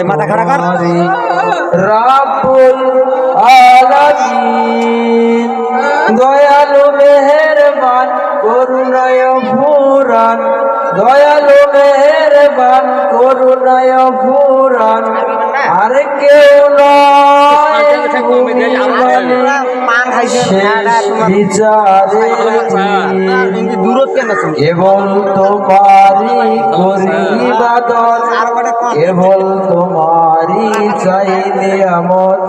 মাথা খাড়া কর। রাব্বুল আলামিন দয়ালু মেহেরবান করুণায় ভুরান, দয়ালু মেহেরবান করুণায় ভুরান, আর কেউ নয় কেবল তোমারি করি ইবাদত, কেবল তোমারি চাই নিয়ামত,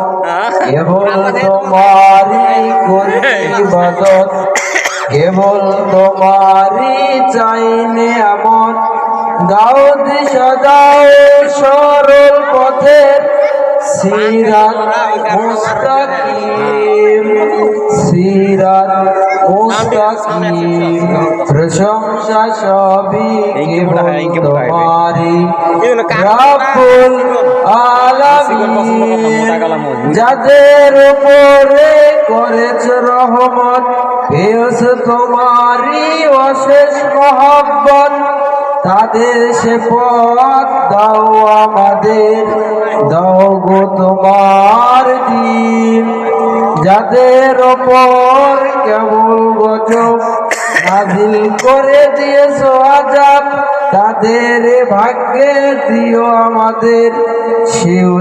কেবল তোমারি করি ইবাদত, কেবল তোমারি চাই নিয়ামত। দাও দিশা দাও সরল পথের সিরাত মুস্তাকিম, সিরাত মুস্তাকিম। প্রশংসা সবই কেবল তোমারি রাব্বুল আলামিন। যাদের উপরে করেছ রহমত পেয়েছে তোমারি অশেষ মহব্বত, তাদের সে পথ দাও আমাদের, দাও গো তোমার দিন। যাদের ওপর কেবল গজব নাজিল করে দিয়েছো আযাব, তাদের ভাগ্যে দিও আমাদের সেও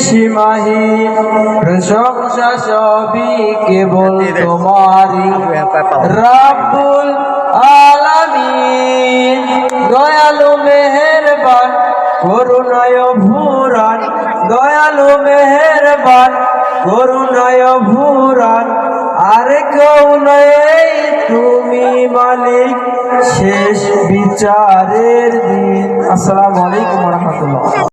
সীমাহীন। প্রশংসা সবই কেবল তোমারি রাব্বুল আলামিন। দয়ালু মেহেরবান করুণায় ভুরান, দয়ালু মেহেরবান করুণায় ভুরান, আর কেউ নেই তুমি মালিক শেষ বিচারের দিন। আসসালামু আলাইকুম ওয়া রাহমাতুল্লাহ।